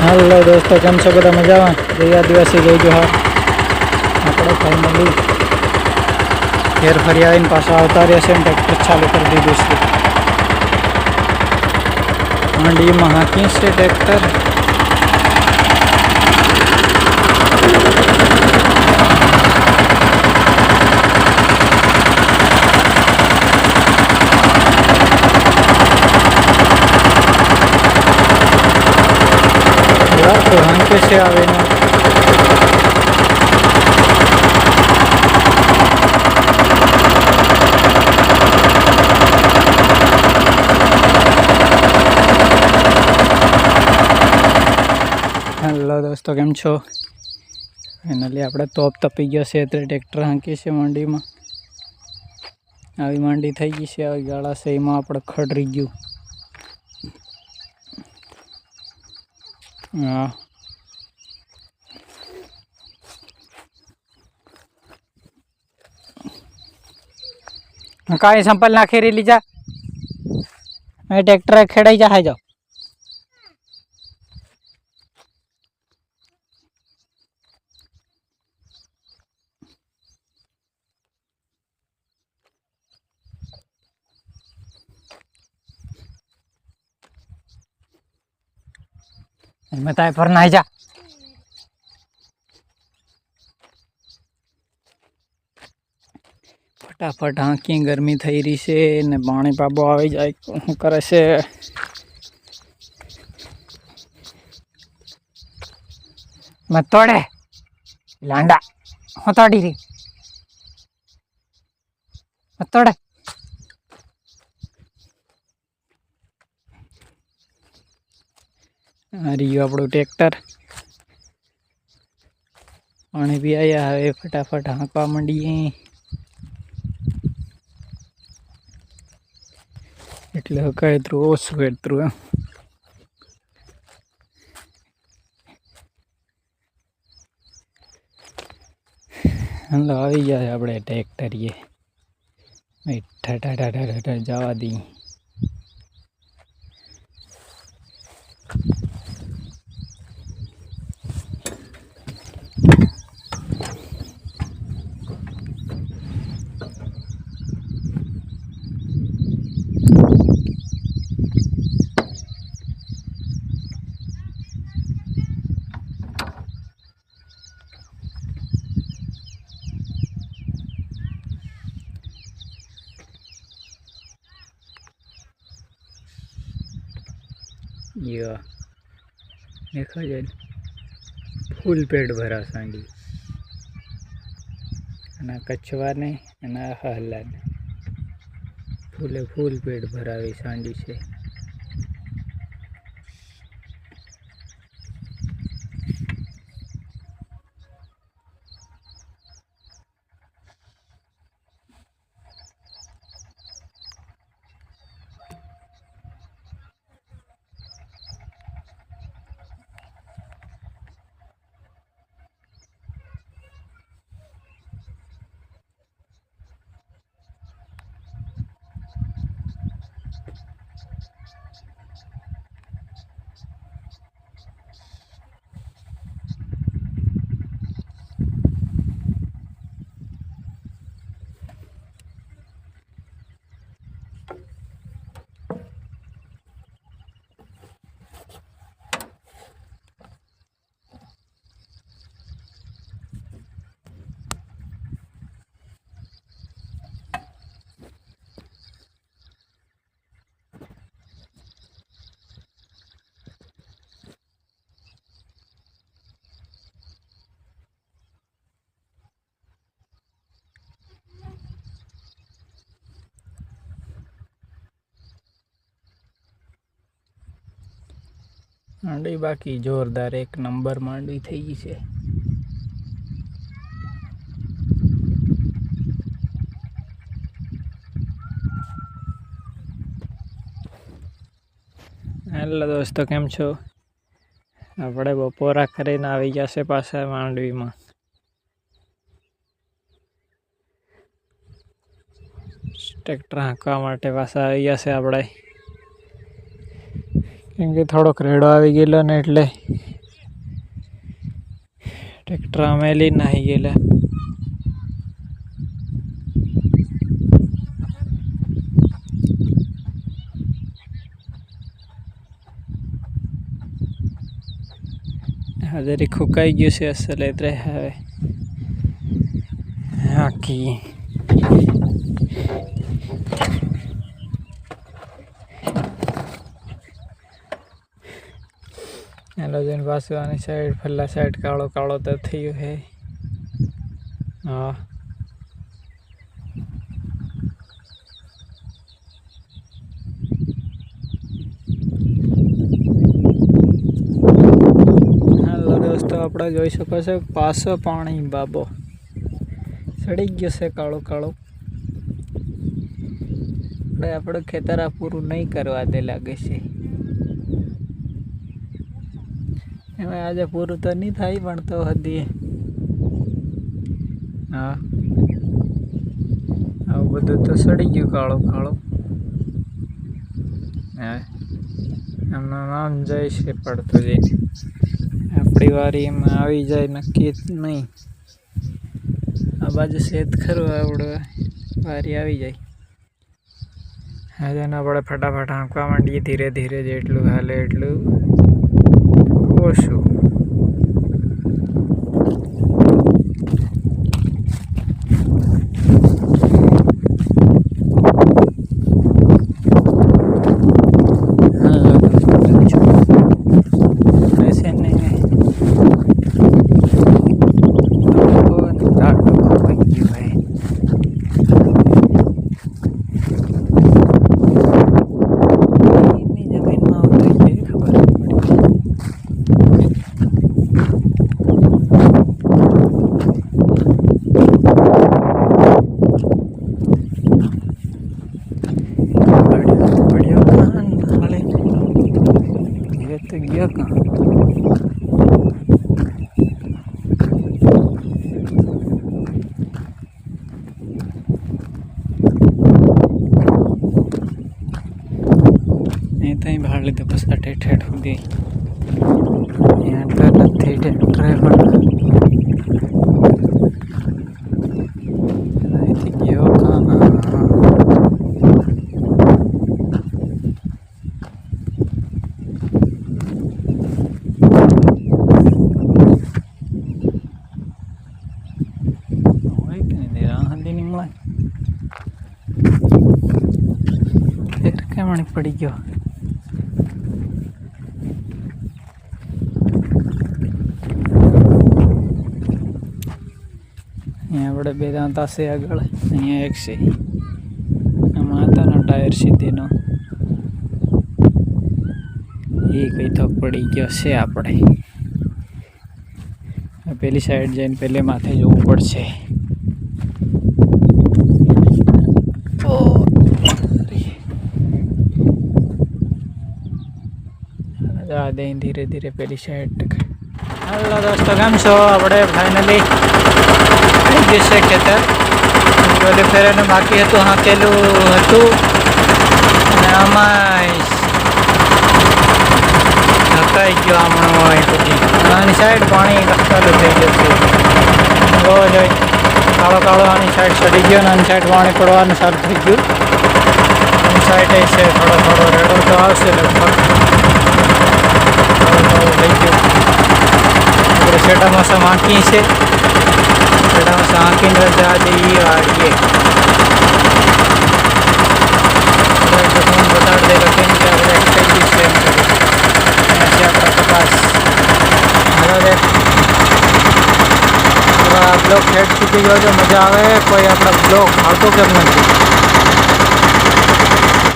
Hello दोस्तों, केम छो बधा मजामां? जय आदिवासी जय जोहार। આપણે ફાઇનલી ઘેર ફરી આવીને પાછા આવતા રહ્યા છે અને ટ્રેક્ટર ચાલુ કરી દીધું છે. મંડીમાં હાંકી છે ટ્રેક્ટર. તો હાંકે છે આવીને. હેલો દોસ્તો, કેમ છો? ફાઇનલી આપણે તોપ તપી ગયા છે એટલે ટ્રેક્ટર હાંકી છે મંડીમાં. આવી મંડી થઈ ગઈ છે, આવી ગાળા છે એમાં આપણે ખડરી ગયું. હા, કાંઈ સંપલ નાખી રહી લીજા. ટ્રેક્ટર ખેડાઈ જા જાઓ. बताए पर नहीं जा. फटाफट हांकी, गर्मी थई रही है ने पानी पाबो आई जाए શું કરે છે? मत तोड़े लांडा, હું તોડી રહી? મત તોડે. आ रही આપણું ટ્રેક્ટર. પાણી બી આયા, હવે ફટાફટ હાંકવા માંડીએ. એટલે કહેતું ઓછું હેડતું એમ. હલો, આવી ગયા આપણે ટ્રેક્ટરીએ. ઠઠા જવા દી. यो देखा जाए फूल पेट भरा सांडी ना कछवा ने ना हल्ला ने फूले फूल पेट भरावी सांडी से. માંડવી બાકી જોરદાર એક નંબર માંડવી થઈ ગઈ છે. હેલો દોસ્તો, કેમ છો? આપણે બપોરા કરીને આવી ગયા છે પાછા માંડવીમાં. ટ્રેક્ટર હાંકવા માટે પાછા આવી ગયા છે આપણે. કેમ કે થોડોક રેડો આવી ગયેલો ને એટલે ટ્રેક્ટર અમેલી નાહી ગયેલા. જરી ફૂંકાઈ ગયું છે અસલ એટલે હવે હાકી હેલોજન પાછું આની સાઈડ ફલ્લા સાઈડ કાળો કાળો તો થયું હે. હા તો આપણે જોઈ શકો છો પાછો પાણી બાબો સડી ગયો છે કાળો કાળો. આપણું ખેતર આ પૂરું નહીં કરવા દે લાગે છે. એમાં આજે પૂરું તો નહીં થાય પણ તો હદી હા આવું બધું તો સડી ગયું કાળો કાળો. હા એમનું નામ જાય છે પડતું જઈને આપણી વારી એમાં આવી જાય નક્કી નહીં. આ બાજુ શેત ખરું આવડે વારી આવી જાય. હા તેને આપણે ફટાફટ હાંકવા માંડીએ ધીરે ધીરે જેટલું હાલે એટલું ઓછું. गया कहाँ नहीं तो भाड़ लीधे बस ठेठ ठेठ हो गई यहाँ तो नहीं ड्राइवर गयो कहाँ पड़ी गयो यहाँ बड़े बेदांता से आगळ अहीं एक से मातानो टायर सीधीनो ये कई तो पड़ी गयो से आपणे पेली साइड जईने पहले माथे जोवुं पड़शे धीरे धीरे पेली साइड. हेलो दोस्तों केम छो આપણે ફાઇનલી આવી જશે ખેતર. પેલે ફેરને બાકી હતું હાંકેલું હતું અને આમાં ઢકાઈ ગયો આમણો હોય બધી આની સાઈડ પાણી ચાલુ થઈ જશે. જોવો જોઈ કાળો કાળો આની સાઈડ ચડી ગયો અને આની સાઈડ પાણી પડવાનું ચાલુ થઈ ગયું. આની સાઈડ છે થોડો થોડો રેડો તો આવશે લગભગ. छेटा मौसम आँखी से छेटा मौसम आँखी रजा दी वाड़िए बता दे रखें कि आप एक्सरसाइज सेम करें ऐसे आपका कपास बराबर पूरा ब्लॉक हेड छूटी गयो जो मजा आवे कोई अपना ब्लॉक फालतू केम नहीं